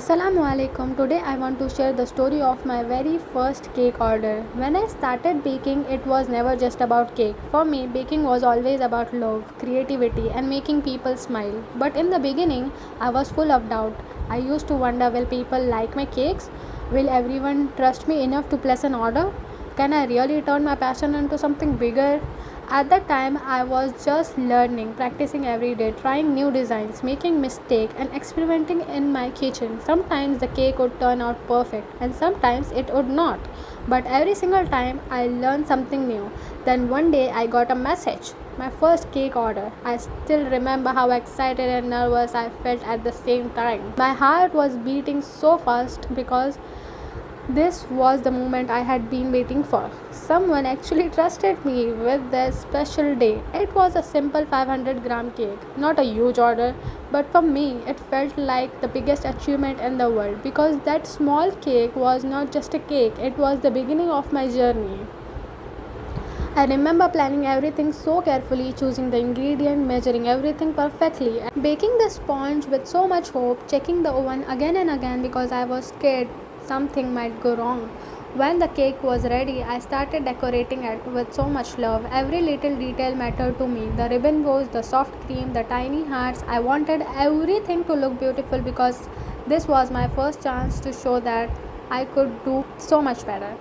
Assalamu alaikum. Today I want to share the story of my very first cake order. When I started baking, it was never just about cake. For me, baking was always about love, creativity, and making people smile. But in the beginning, I was full of doubt. I used to wonder, will people like my cakes? Will everyone trust me enough to place an order? Can I really turn my passion into something bigger? At that time, I was just learning, practicing every day, trying new designs, making mistakes, and experimenting in my kitchen. Sometimes the cake would turn out perfect, and sometimes it would not. But every single time, I learned something new. Then one day, I got a message. My first cake order. I still remember how excited and nervous I felt at the same time. My heart was beating so fast because this was the moment I had been waiting for. Someone actually trusted me with their special day. It was a simple 500-gram cake, not a huge order, but for me it felt like the biggest achievement in the world because that small cake was not just a cake, it was the beginning of my journey. I remember planning everything so carefully, choosing the ingredient, measuring everything perfectly, and baking the sponge with so much hope, checking the oven again and again because I was scared something might go wrong. When the cake was ready, I started decorating it with so much love. Every little detail mattered to me. The ribbon bows, the soft cream, the tiny hearts. I wanted everything to look beautiful because this was my first chance to show that I could do so much better.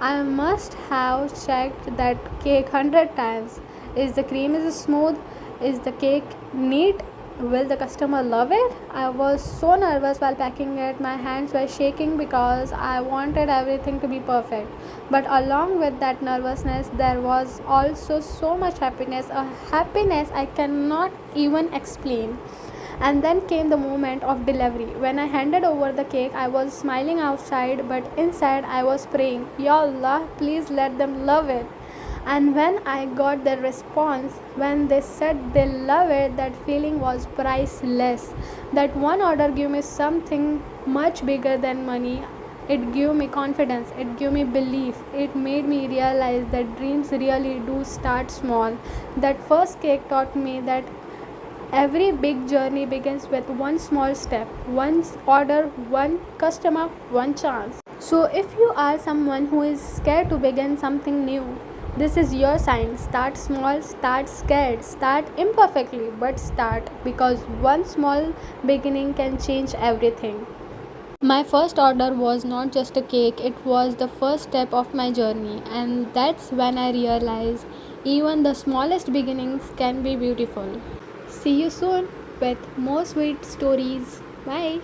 I must have checked that cake 100 times. Is the cream is smooth? Is the cake neat? Will the customer love it? I was so nervous while packing it. My hands were shaking because I wanted everything to be perfect. But along with that nervousness, there was also so much happiness, a happiness I cannot even explain. And then came the moment of delivery. When I handed over the cake, I was smiling outside, but inside I was praying, Ya Allah, please let them love it. And when I got their response, when they said they love it, that feeling was priceless. That one order gave me something much bigger than money. It gave me confidence, it gave me belief, it made me realize that dreams really do start small. That first cake taught me that every big journey begins with one small step, one order, one customer, one chance. So, if you are someone who is scared to begin something new, this is your sign. Start small, start scared, start imperfectly, but start because one small beginning can change everything. My first order was not just a cake, it was the first step of my journey, and that's when I realized even the smallest beginnings can be beautiful. See you soon with more sweet stories. Bye.